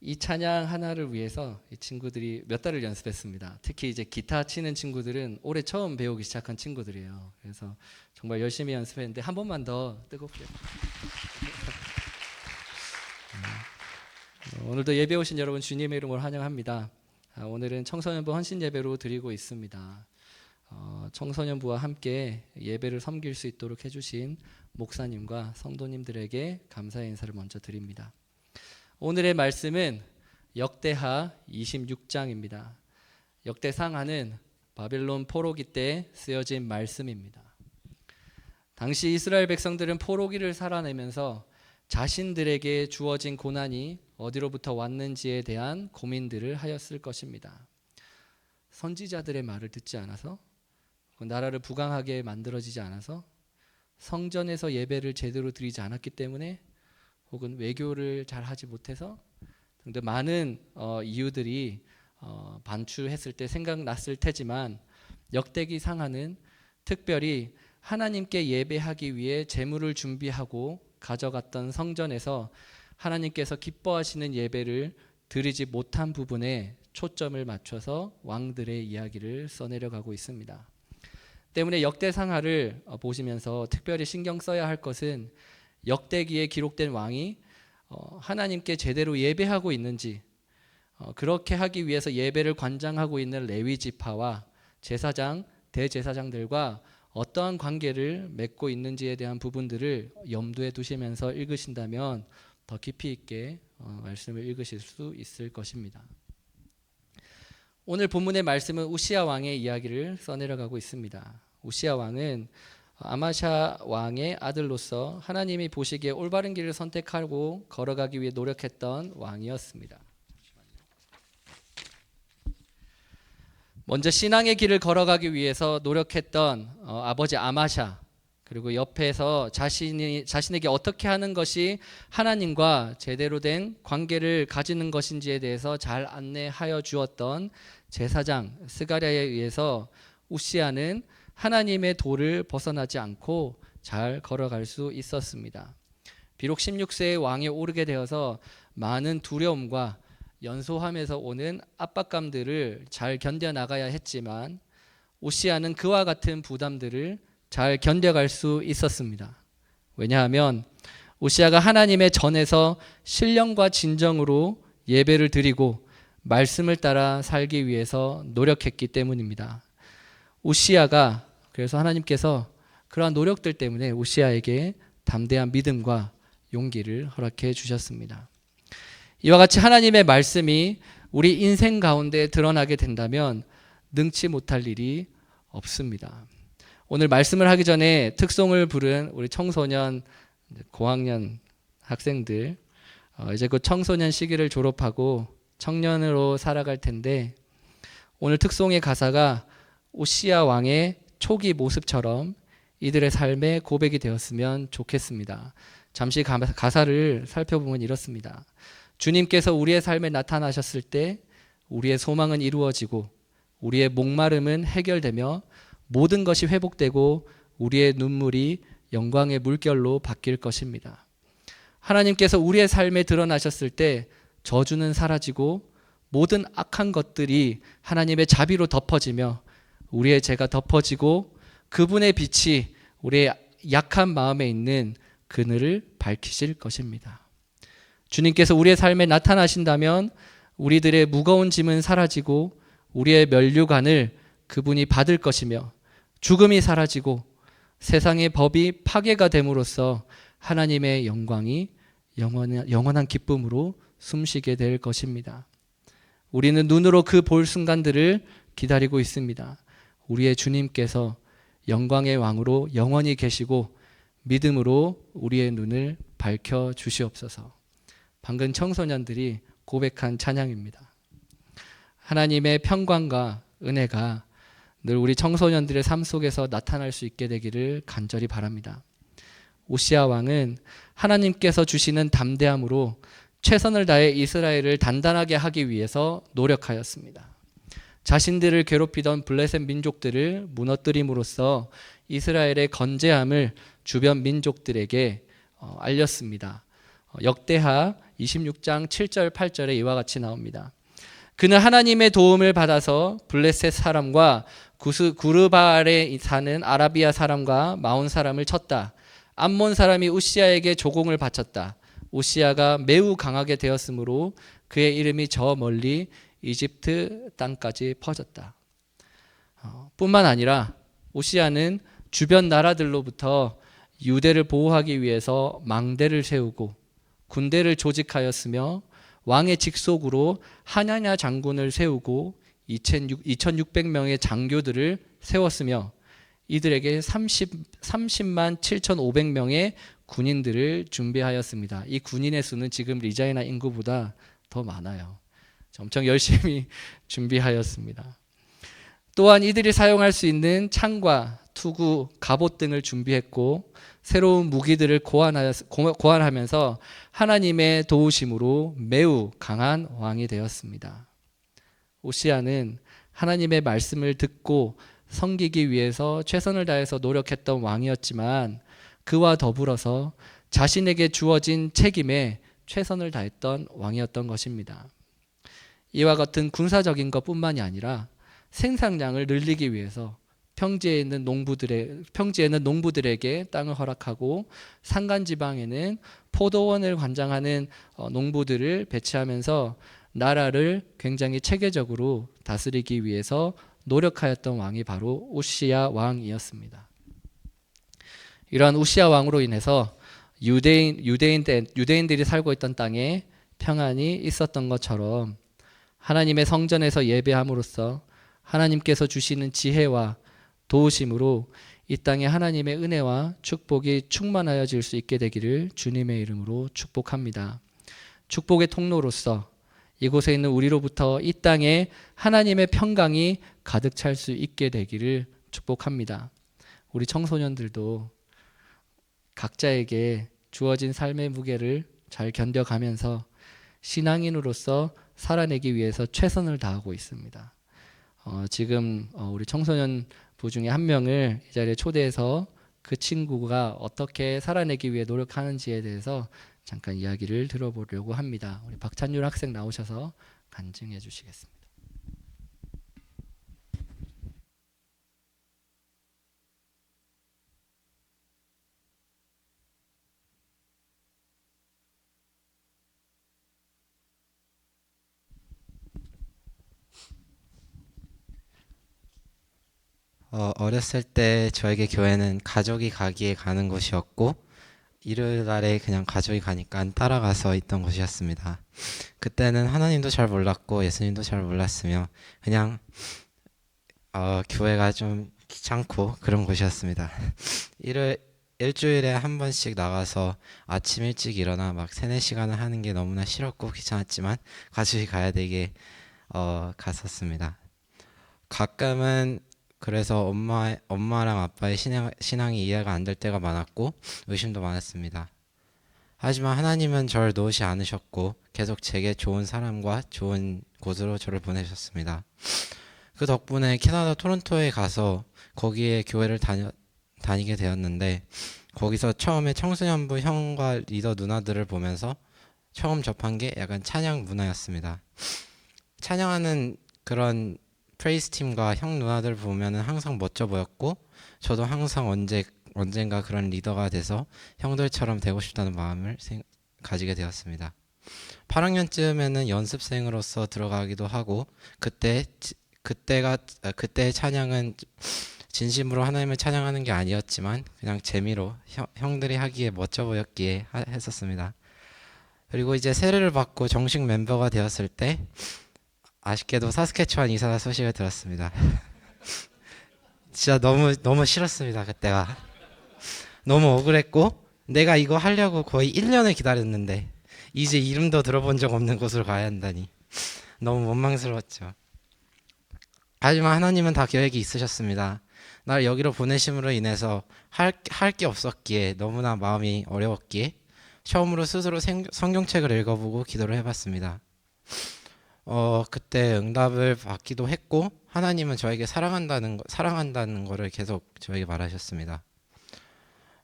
이 찬양 하나를 위해서 이 친구들이 몇 달을 연습했습니다. 특히 이제 기타 치는 친구들은 올해 처음 배우기 시작한 친구들이에요. 그래서 정말 열심히 연습했는데 한 번만 더 뜨겁게. 오늘도 예배 오신 여러분 주님의 이름으로 환영합니다. 오늘은 청소년부 헌신 예배로 드리고 있습니다. 청소년부와 함께 예배를 섬길 수 있도록 해주신 목사님과 성도님들에게 감사의 인사를 먼저 드립니다. 오늘의 말씀은 역대하 26장입니다. 역대상하는 바벨론 포로기 때 쓰여진 말씀입니다. 당시 이스라엘 백성들은 포로기를 살아내면서 자신들에게 주어진 고난이 어디로부터 왔는지에 대한 고민들을 하였을 것입니다. 선지자들의 말을 듣지 않아서, 나라를 부강하게 만들어지지 않아서, 성전에서 예배를 제대로 드리지 않았기 때문에, 혹은 외교를 잘 하지 못해서 등등 많은 이유들이 반추했을 때 생각났을 테지만, 역대기 상하는 특별히 하나님께 예배하기 위해 제물을 준비하고 가져갔던 성전에서 하나님께서 기뻐하시는 예배를 드리지 못한 부분에 초점을 맞춰서 왕들의 이야기를 써내려가고 있습니다. 때문에 역대상하를 보시면서 특별히 신경 써야 할 것은 역대기에 기록된 왕이 하나님께 제대로 예배하고 있는지, 그렇게 하기 위해서 예배를 관장하고 있는 레위 지파와 제사장, 대제사장들과 어떠한 관계를 맺고 있는지에 대한 부분들을 염두에 두시면서 읽으신다면 더 깊이 있게 말씀을 읽으실 수 있을 것입니다. 오늘 본문의 말씀은 우시야 왕의 이야기를 써내려가고 있습니다. 우시야 왕은 아마샤 왕의 아들로서 하나님이 보시기에 올바른 길을 선택하고 걸어가기 위해 노력했던 왕이었습니다. 먼저 신앙의 길을 걸어가기 위해서 노력했던 아버지 아마샤, 그리고 옆에서 자신에게 어떻게 하는 것이 하나님과 제대로 된 관계를 가지는 것인지에 대해서 잘 안내하여 주었던 제사장 스가랴에 의해서 우시야는 하나님의 도를 벗어나지 않고 잘 걸어갈 수 있었습니다. 비록 16세의 왕에 오르게 되어서 많은 두려움과 연소함에서 오는 압박감들을 잘 견뎌나가야 했지만, 우시야는 그와 같은 부담들을 잘 견뎌갈 수 있었습니다. 왜냐하면 우시야가 하나님의 전에서 신령과 진정으로 예배를 드리고 말씀을 따라 살기 위해서 노력했기 때문입니다. 우시야가, 그래서 하나님께서 그러한 노력들 때문에 우시야에게 담대한 믿음과 용기를 허락해 주셨습니다. 이와 같이 하나님의 말씀이 우리 인생 가운데 드러나게 된다면 능치 못할 일이 없습니다. 오늘 말씀을 하기 전에 특송을 부른 우리 청소년 고학년 학생들, 이제 그 청소년 시기를 졸업하고 청년으로 살아갈 텐데, 오늘 특송의 가사가 우시야 왕의 초기 모습처럼 이들의 삶의 고백이 되었으면 좋겠습니다. 잠시 가사를 살펴보면 이렇습니다. 주님께서 우리의 삶에 나타나셨을 때 우리의 소망은 이루어지고 우리의 목마름은 해결되며 모든 것이 회복되고 우리의 눈물이 영광의 물결로 바뀔 것입니다. 하나님께서 우리의 삶에 드러나셨을 때 저주는 사라지고 모든 악한 것들이 하나님의 자비로 덮어지며 우리의 죄가 덮어지고 그분의 빛이 우리의 약한 마음에 있는 그늘을 밝히실 것입니다. 주님께서 우리의 삶에 나타나신다면 우리들의 무거운 짐은 사라지고 우리의 면류관을 그분이 받을 것이며 죽음이 사라지고 세상의 법이 파괴가 됨으로써 하나님의 영광이 영원한 기쁨으로 숨쉬게 될 것입니다. 우리는 눈으로 그 볼 순간들을 기다리고 있습니다. 우리의 주님께서 영광의 왕으로 영원히 계시고 믿음으로 우리의 눈을 밝혀 주시옵소서. 방금 청소년들이 고백한 찬양입니다. 하나님의 평강과 은혜가 늘 우리 청소년들의 삶 속에서 나타날 수 있게 되기를 간절히 바랍니다. 우시야 왕은 하나님께서 주시는 담대함으로 최선을 다해 이스라엘을 단단하게 하기 위해서 노력하였습니다. 자신들을 괴롭히던 블레셋 민족들을 무너뜨림으로써 이스라엘의 건재함을 주변 민족들에게 알렸습니다. 역대하 26장 7절 8절에 이와 같이 나옵니다. 그는 하나님의 도움을 받아서 블레셋 사람과 구르바알에 사는 아라비아 사람과 마온 사람을 쳤다. 암몬 사람이 우시아에게 조공을 바쳤다. 우시아가 매우 강하게 되었으므로 그의 이름이 저 멀리 이집트 땅까지 퍼졌다. 뿐만 아니라 우시아는 주변 나라들로부터 유대를 보호하기 위해서 망대를 세우고 군대를 조직하였으며 왕의 직속으로 하냐냐 장군을 세우고 2600명의 장교들을 세웠으며 이들에게 30만 7,500명의 군인들을 준비하였습니다. 이 군인의 수는 지금 리자이나 인구보다 더 많아요. 엄청 열심히 준비하였습니다. 또한 이들이 사용할 수 있는 창과 투구, 갑옷 등을 준비했고 새로운 무기들을 고안하면서 하나님의 도우심으로 매우 강한 왕이 되었습니다. 우시아는 하나님의 말씀을 듣고 섬기기 위해서 최선을 다해서 노력했던 왕이었지만 그와 더불어서 자신에게 주어진 책임에 최선을 다했던 왕이었던 것입니다. 이와 같은 군사적인 것뿐만이 아니라 생산량을 늘리기 위해서 평지에 있는 농부들에게 땅을 허락하고 산간지방에는 포도원을 관장하는 농부들을 배치하면서 나라를 굉장히 체계적으로 다스리기 위해서 노력하였던 왕이 바로 우시야 왕이었습니다. 이러한 우시야 왕으로 인해서 유대인들이 살고 있던 땅에 평안이 있었던 것처럼 하나님의 성전에서 예배함으로써 하나님께서 주시는 지혜와 도우심으로 이 땅에 하나님의 은혜와 축복이 충만하여질 수 있게 되기를 주님의 이름으로 축복합니다. 축복의 통로로서 이곳에 있는 우리로부터 이 땅에 하나님의 평강이 가득 찰 수 있게 되기를 축복합니다. 우리 청소년들도 각자에게 주어진 삶의 무게를 잘 견뎌가면서 신앙인으로서 살아내기 위해서 최선을 다하고 있습니다. 지금 우리 청소년부 중에 한 명을 이 자리에 초대해서 그 친구가 어떻게 살아내기 위해 노력하는지에 대해서 잠깐 이야기를 들어보려고 합니다. 우리 박찬율 학생 나오셔서 간증해 주시겠습니다. 어렸을 때 저에게 교회는 가족이 가기에 가는 곳이었고 일요일 날에 그냥 가족이 가니까 따라가서 있던 곳이었습니다. 그때는 하나님도 잘 몰랐고 예수님도 잘 몰랐으며 그냥 교회가 좀 귀찮고 그런 곳이었습니다. 일주일에 한 번씩 나가서 아침 일찍 일어나 막 3-4시간을 하는 게 너무나 싫었고 귀찮았지만 가족이 가야 되게 갔었습니다. 가끔은 그래서 엄마랑 아빠의 신앙이 이해가 안 될 때가 많았고 의심도 많았습니다. 하지만 하나님은 저를 놓으시 않으셨고 계속 제게 좋은 사람과 좋은 곳으로 저를 보내셨습니다. 그 덕분에 캐나다 토론토에 가서 거기에 교회를 다니게 되었는데 거기서 처음에 청소년부 형과 리더 누나들을 보면서 처음 접한 게 약간 찬양 문화였습니다. 찬양하는 그런 프레이스 팀과 형 누나들 보면은 항상 멋져 보였고 저도 항상 언젠가 그런 리더가 돼서 형들처럼 되고 싶다는 마음을 가지게 되었습니다. 8학년쯤에는 연습생으로서 들어가기도 하고 그때의 찬양은 진심으로 하나님을 찬양하는 게 아니었지만 그냥 재미로 형들이 하기에 멋져 보였기에 했었습니다. 그리고 이제 세례를 받고 정식 멤버가 되었을 때 아쉽게도 사스케추안 이사 소식을 들었습니다. 진짜 너무 싫었습니다. 그때가 너무 억울했고 내가 이거 하려고 거의 1년을 기다렸는데 이제 이름도 들어본 적 없는 곳으로 가야 한다니 너무 원망스러웠죠. 하지만 하나님은 다 계획이 있으셨습니다. 날 여기로 보내심으로 인해서 할 게 없었기에 너무나 마음이 어려웠기에 처음으로 스스로 성경책을 읽어보고 기도를 해봤습니다. 그때 응답을 받기도 했고 하나님은 저에게 사랑한다는 거를 계속 저에게 말하셨습니다.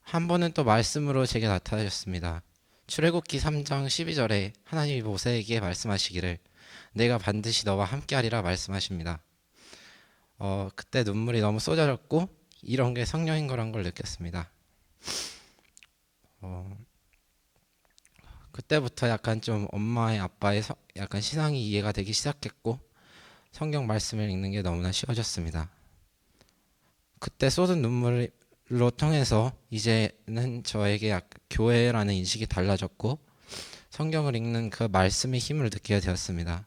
한 번은 또 말씀으로 제게 나타나셨습니다. 출애굽기 3장 12절에 하나님이 모세에게 말씀하시기를 내가 반드시 너와 함께하리라 말씀하십니다. 그때 눈물이 너무 쏟아졌고 이런 게 성령인 거란 걸 느꼈습니다. 그때부터 약간 좀 엄마의 아빠의 약간 신앙이 이해가 되기 시작했고 성경 말씀을 읽는 게 너무나 쉬워졌습니다. 그때 쏟은 눈물로 통해서 이제는 저에게 교회라는 인식이 달라졌고 성경을 읽는 그 말씀의 힘을 느끼게 되었습니다.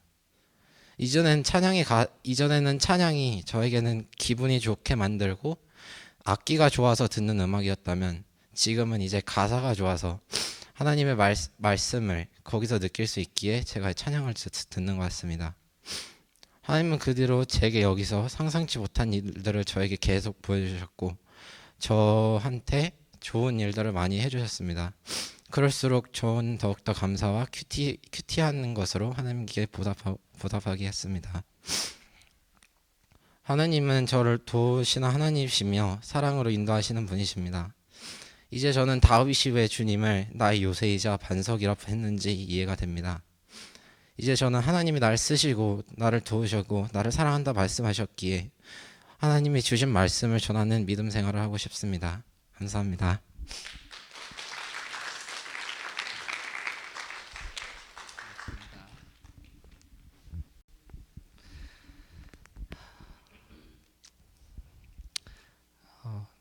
이전에는 찬양이 저에게는 기분이 좋게 만들고 악기가 좋아서 듣는 음악이었다면 지금은 이제 가사가 좋아서 하나님의 말씀을 거기서 느낄 수 있기에 제가 찬양을 듣는 것 같습니다. 하나님은 그 뒤로 제게 여기서 상상치 못한 일들을 저에게 계속 보여주셨고 저한테 좋은 일들을 많이 해주셨습니다. 그럴수록 저는 더욱더 감사와 큐티하는 것으로 하나님께 보답하게 했습니다. 하나님은 저를 도우시는 하나님이시며 사랑으로 인도하시는 분이십니다. 이제 저는 다윗이 왜 주님을 나의 요새이자 반석이라 했는지 이해가 됩니다. 이제 저는 하나님이 나를 쓰시고 나를 도우시고 나를 사랑한다 말씀하셨기에 하나님이 주신 말씀을 전하는 믿음 생활을 하고 싶습니다. 감사합니다.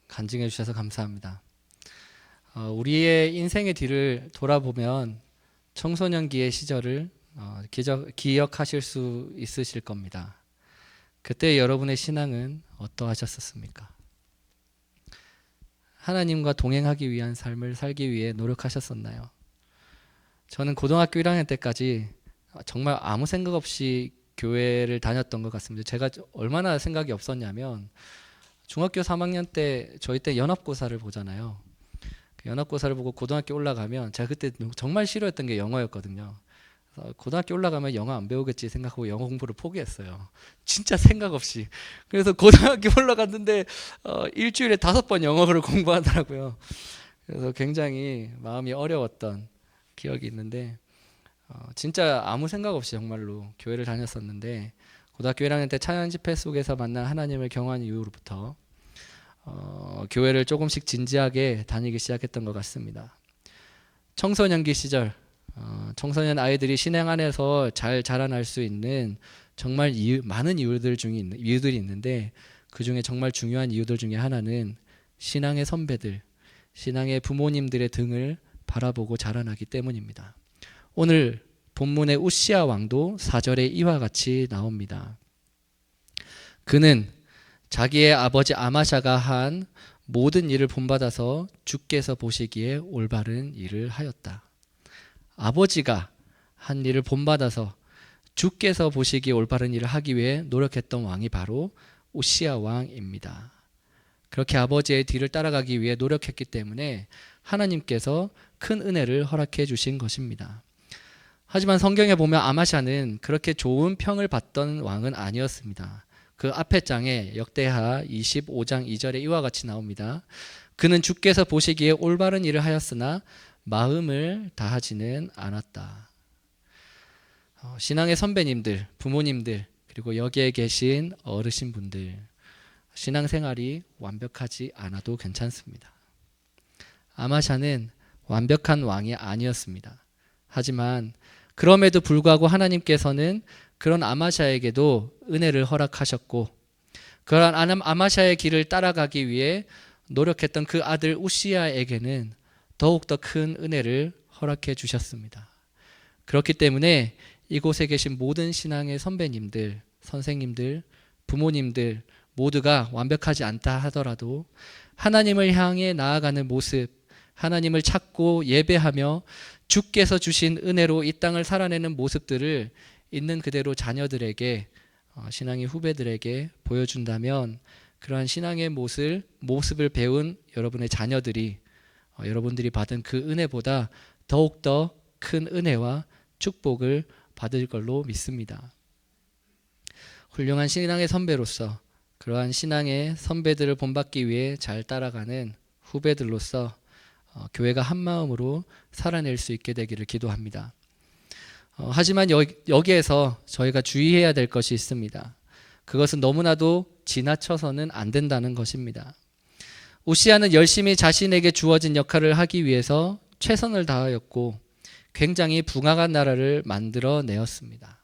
간증해 주셔서 감사합니다. 우리의 인생의 뒤를 돌아보면 청소년기의 시절을 기억하실 수 있으실 겁니다. 그때 여러분의 신앙은 어떠하셨습니까? 하나님과 동행하기 위한 삶을 살기 위해 노력하셨었나요? 저는 고등학교 1학년 때까지 정말 아무 생각 없이 교회를 다녔던 것 같습니다. 제가 얼마나 생각이 없었냐면 중학교 3학년 때 저희 때 연합고사를 보잖아요. 그 연합고사를 보고 고등학교 올라가면 제가 그때 정말 싫어했던 게 영어였거든요. 고등학교 올라가면 영어 안 배우겠지 생각하고 영어 공부를 포기했어요. 진짜 생각 없이. 그래서 고등학교 올라갔는데 일주일에 5번 영어를 공부하더라고요. 그래서 굉장히 마음이 어려웠던 기억이 있는데 진짜 아무 생각 없이 정말로 교회를 다녔었는데 고등학교 1학년 때 찬양 집회 속에서 만난 하나님을 경험한 이후로부터 교회를 조금씩 진지하게 다니기 시작했던 것 같습니다. 청소년기 시절 청소년 아이들이 신앙 안에서 잘 자라날 수 있는 정말 많은 이유들이 있는데 그 중에 정말 중요한 이유들 중에 하나는 신앙의 선배들, 신앙의 부모님들의 등을 바라보고 자라나기 때문입니다. 오늘 본문의 우시아 왕도 4절에 이와 같이 나옵니다. 그는 자기의 아버지 아마샤가 한 모든 일을 본받아서 주께서 보시기에 올바른 일을 하였다. 아버지가 한 일을 본받아서 주께서 보시기에 올바른 일을 하기 위해 노력했던 왕이 바로 우시아 왕입니다. 그렇게 아버지의 뒤를 따라가기 위해 노력했기 때문에 하나님께서 큰 은혜를 허락해 주신 것입니다. 하지만 성경에 보면 아마샤는 그렇게 좋은 평을 받던 왕은 아니었습니다. 그 앞에 장에 역대하 25장 2절에 이와 같이 나옵니다. 그는 주께서 보시기에 올바른 일을 하였으나 마음을 다하지는 않았다. 신앙의 선배님들, 부모님들, 그리고 여기에 계신 어르신분들, 신앙생활이 완벽하지 않아도 괜찮습니다. 아마샤는 완벽한 왕이 아니었습니다. 하지만 그럼에도 불구하고 하나님께서는 그런 아마샤에게도 은혜를 허락하셨고 그런 아마샤의 길을 따라가기 위해 노력했던 그 아들 우시아에게는 더욱더 큰 은혜를 허락해 주셨습니다. 그렇기 때문에 이곳에 계신 모든 신앙의 선배님들, 선생님들, 부모님들 모두가 완벽하지 않다 하더라도 하나님을 향해 나아가는 모습, 하나님을 찾고 예배하며 주께서 주신 은혜로 이 땅을 살아내는 모습들을 있는 그대로 자녀들에게, 신앙의 후배들에게 보여준다면 그러한 신앙의 모습을 배운 여러분의 자녀들이 여러분들이 받은 그 은혜보다 더욱더 큰 은혜와 축복을 받을 걸로 믿습니다. 훌륭한 신앙의 선배로서 그러한 신앙의 선배들을 본받기 위해 잘 따라가는 후배들로서 교회가 한 마음으로 살아낼 수 있게 되기를 기도합니다. 하지만 여기에서 저희가 주의해야 될 것이 있습니다. 그것은 너무나도 지나쳐서는 안 된다는 것입니다. 우시아는 열심히 자신에게 주어진 역할을 하기 위해서 최선을 다하였고 굉장히 붕악한 나라를 만들어내었습니다.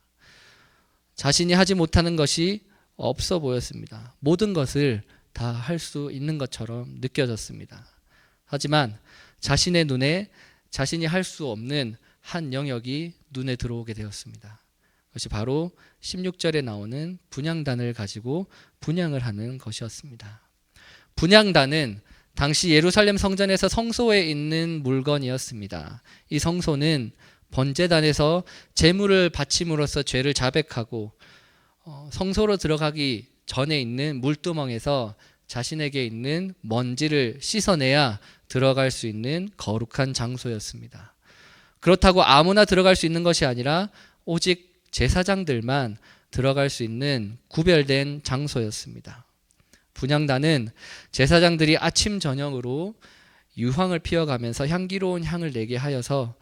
자신이 하지 못하는 것이 없어 보였습니다. 모든 것을 다 할 수 있는 것처럼 느껴졌습니다. 하지만 자신의 눈에 자신이 할 수 없는 한 영역이 눈에 들어오게 되었습니다. 그것이 바로 16절에 나오는 분향단을 가지고 분향을 하는 것이었습니다. 분향단은 당시 예루살렘 성전에서 성소에 있는 물건이었습니다. 이 성소는 번제단에서 제물을 바침으로써 죄를 자백하고 성소로 들어가기 전에 있는 물두멍에서 자신에게 있는 먼지를 씻어내야 들어갈 수 있는 거룩한 장소였습니다. 그렇다고 아무나 들어갈 수 있는 것이 아니라 오직 제사장들만 들어갈 수 있는 구별된 장소였습니다. 분향단은 제사장들이 아침 저녁으로 유황을 피워가면서 향기로운 향을 내게 하여서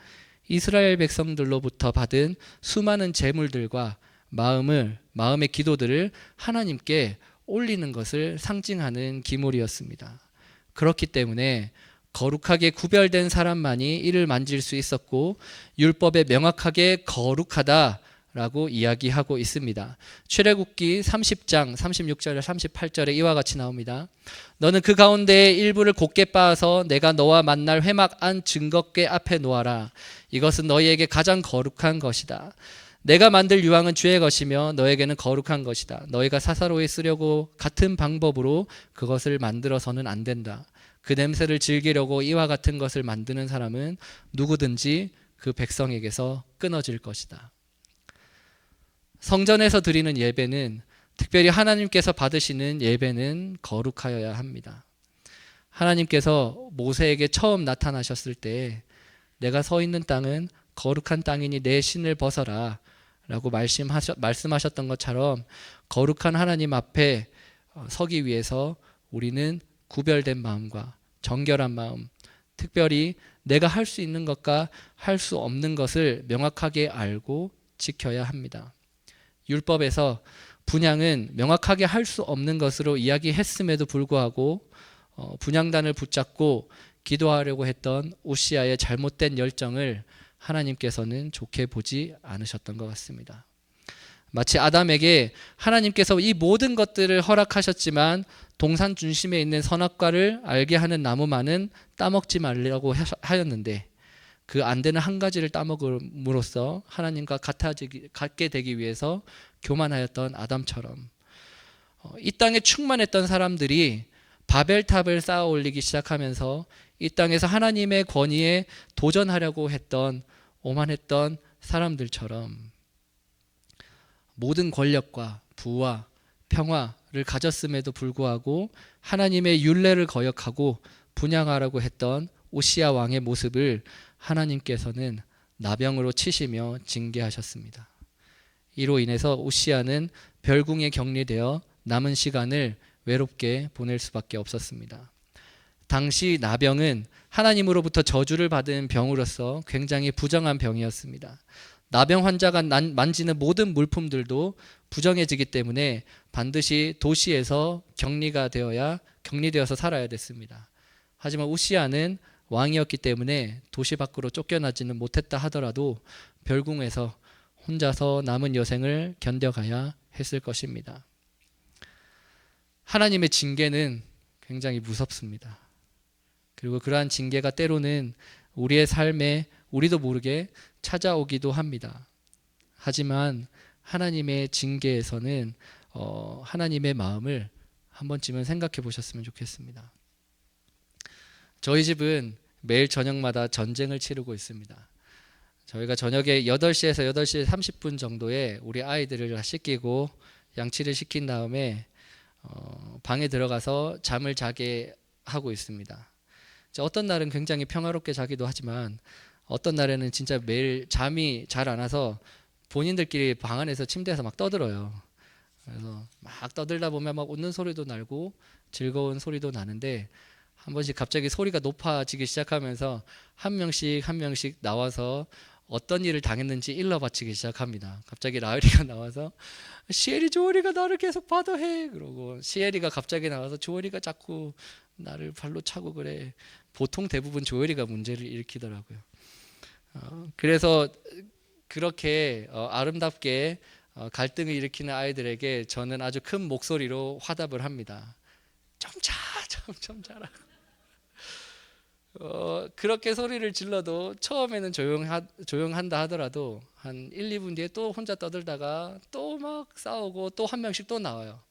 이스라엘 백성들로부터 받은 수많은 제물들과 마음의 기도들을 하나님께 올리는 것을 상징하는 기물이었습니다. 그렇기 때문에 거룩하게 구별된 사람만이 이를 만질 수 있었고 율법에 명확하게 거룩하다라고 이야기하고 있습니다. 출애굽기 30장 36절에 38절에 이와 같이 나옵니다. 너는 그 가운데에 일부를 곱게 빻아서 내가 너와 만날 회막 안 증거궤 앞에 놓아라. 이것은 너희에게 가장 거룩한 것이다. 내가 만들 유황은 주의 것이며 너에게는 거룩한 것이다. 너희가 사사로이 쓰려고 같은 방법으로 그것을 만들어서는 안 된다. 그 냄새를 즐기려고 이와 같은 것을 만드는 사람은 누구든지 그 백성에게서 끊어질 것이다. 성전에서 드리는 예배는, 특별히 하나님께서 받으시는 예배는 거룩하여야 합니다. 하나님께서 모세에게 처음 나타나셨을 때 내가 서 있는 땅은 거룩한 땅이니 내 신을 벗어라 라고 말씀하셨던 것처럼 거룩한 하나님 앞에 서기 위해서 우리는 구별된 마음과 정결한 마음, 특별히 내가 할 수 있는 것과 할 수 없는 것을 명확하게 알고 지켜야 합니다. 율법에서 분향은 명확하게 할 수 없는 것으로 이야기했음에도 불구하고 분향단을 붙잡고 기도하려고 했던 우시아의 잘못된 열정을 하나님께서는 좋게 보지 않으셨던 것 같습니다. 마치 아담에게 하나님께서 이 모든 것들을 허락하셨지만 동산 중심에 있는 선악과를 알게 하는 나무만은 따먹지 말라고 하였는데 그 안 되는 한 가지를 따먹음으로써 하나님과 같게 되기 위해서 교만하였던 아담처럼 이 땅에 충만했던 사람들이 바벨탑을 쌓아 올리기 시작하면서 이 땅에서 하나님의 권위에 도전하려고 했던 오만했던 사람들처럼 모든 권력과 부와 평화를 가졌음에도 불구하고 하나님의 율례를 거역하고 분향하라고 했던 오시아 왕의 모습을 하나님께서는 나병으로 치시며 징계하셨습니다. 이로 인해서 오시아는 별궁에 격리되어 남은 시간을 외롭게 보낼 수밖에 없었습니다. 당시 나병은 하나님으로부터 저주를 받은 병으로서 굉장히 부정한 병이었습니다. 나병 환자가 만지는 모든 물품들도 부정해지기 때문에 반드시 도시에서 격리되어서 살아야 됐습니다. 하지만 우시아는 왕이었기 때문에 도시 밖으로 쫓겨나지는 못했다 하더라도 별궁에서 혼자서 남은 여생을 견뎌가야 했을 것입니다. 하나님의 징계는 굉장히 무섭습니다. 그리고 그러한 징계가 때로는 우리의 삶에 우리도 모르게 찾아오기도 합니다. 하지만 하나님의 징계에서는 하나님의 마음을 한 번쯤은 생각해 보셨으면 좋겠습니다. 저희 집은 매일 저녁마다 전쟁을 치르고 있습니다. 저희가 저녁에 8시에서 8시 30분 정도에 우리 아이들을 씻기고 양치를 시킨 다음에 방에 들어가서 잠을 자게 하고 있습니다. 어떤 날은 굉장히 평화롭게 자기도 하지만 어떤 날에는 진짜 매일 잠이 잘 안 와서 본인들끼리 방 안에서 침대에서 막 떠들어요. 그래서 막 떠들다 보면 막 웃는 소리도 나고 즐거운 소리도 나는데 한 번씩 갑자기 소리가 높아지기 시작하면서 한 명씩 나와서 어떤 일을 당했는지 일러 바치기 시작합니다. 갑자기 라엘이가 나와서 시엘이 조엘이가 나를 계속 받아해 그러고, 시엘이가 갑자기 나와서 조엘이가 자꾸 나를 발로 차고 그래. 보통 대부분 조엘이가 문제를 일으키더라고요. 그래서 그렇게 아름답게 갈등을 일으키는 아이들에게 저는 아주 큰 목소리로 화답을 합니다. 좀 자라. 그렇게 소리를 질러도 처음에는 조용한다 하더라도 한 1, 2분 뒤에 또 혼자 떠들다가 또 막 싸우고 또 한 명씩 또 나와요.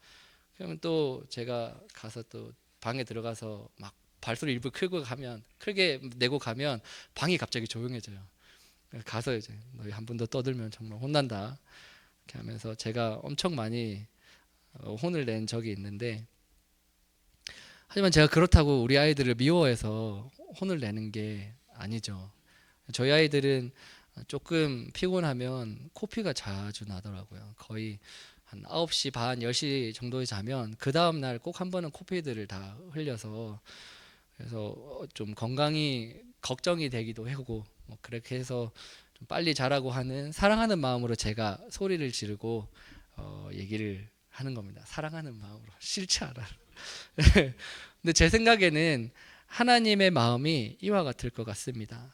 그러면 또 제가 가서 또 방에 들어가서 막 발소리 일부 크게 내고 가면 방이 갑자기 조용해져요. 가서 이제 너희 한 번 더 떠들면 정말 혼난다 이렇게 하면서 제가 엄청 많이 혼을 낸 적이 있는데, 하지만 제가 그렇다고 우리 아이들을 미워해서 혼을 내는 게 아니죠. 저희 아이들은 조금 피곤하면 코피가 자주 나더라고요. 거의 한 9시 반, 10시 정도에 자면 그 다음 날 꼭 한 번은 코피들을 다 흘려서, 그래서 좀 건강이 걱정이 되기도 하고, 뭐 그렇게 해서 좀 빨리 자라고 하는 사랑하는 마음으로 제가 소리를 지르고 얘기를 하는 겁니다. 사랑하는 마음으로. 싫지 않아. 근데 제 생각에는 하나님의 마음이 이와 같을 것 같습니다.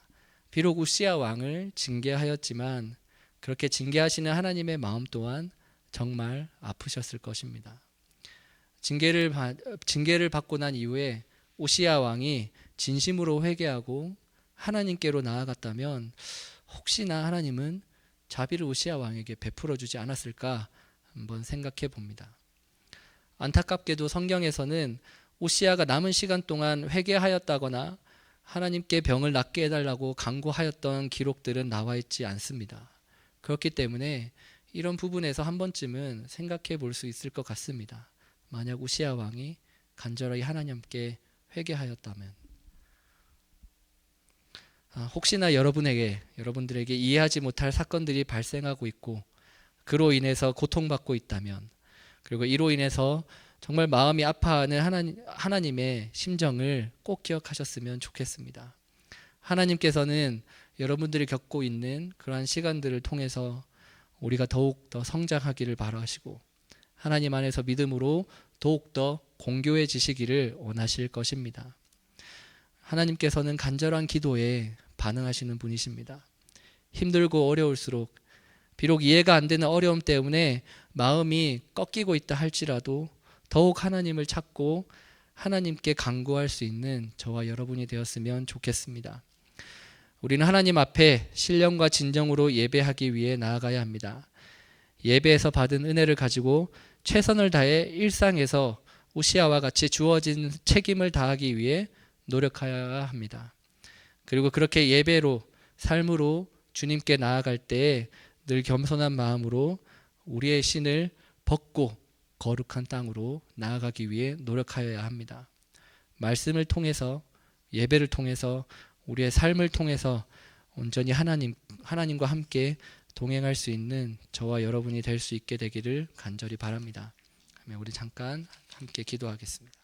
비록 우시야 왕을 징계하였지만 그렇게 징계하시는 하나님의 마음 또한 정말 아프셨을 것입니다. 징계를 받고 난 이후에 우시야 왕이 진심으로 회개하고 하나님께로 나아갔다면 혹시나 하나님은 자비를 우시야 왕에게 베풀어 주지 않았을까 한번 생각해 봅니다. 안타깝게도 성경에서는 우시야가 남은 시간 동안 회개하였다거나 하나님께 병을 낫게 해달라고 간구하였던 기록들은 나와 있지 않습니다. 그렇기 때문에 이런 부분에서 한 번쯤은 생각해 볼 수 있을 것 같습니다. 만약 우시야 왕이 간절히 하나님께 회개하였다면, 혹시나 여러분들에게 이해하지 못할 사건들이 발생하고 있고 그로 인해서 고통받고 있다면, 그리고 이로 인해서 정말 마음이 아파하는 하나님의 심정을 꼭 기억하셨으면 좋겠습니다. 하나님께서는 여러분들이 겪고 있는 그러한 시간들을 통해서 우리가 더욱 더 성장하기를 바라시고 하나님 안에서 믿음으로 더욱 더 공교해지시기를 원하실 것입니다. 하나님께서는 간절한 기도에 반응하시는 분이십니다. 힘들고 어려울수록, 비록 이해가 안 되는 어려움 때문에 마음이 꺾이고 있다 할지라도 더욱 하나님을 찾고 하나님께 간구할 수 있는 저와 여러분이 되었으면 좋겠습니다. 우리는 하나님 앞에 신령과 진정으로 예배하기 위해 나아가야 합니다. 예배에서 받은 은혜를 가지고 최선을 다해 일상에서 우시야와 같이 주어진 책임을 다하기 위해 노력해야 합니다. 그리고 그렇게 예배로, 삶으로 주님께 나아갈 때에 늘 겸손한 마음으로 우리의 신을 벗고 거룩한 땅으로 나아가기 위해 노력하여야 합니다. 말씀을 통해서, 예배를 통해서, 우리의 삶을 통해서 온전히 하나님과 함께 동행할 수 있는 저와 여러분이 될 수 있게 되기를 간절히 바랍니다. 우리 잠깐 함께 기도하겠습니다.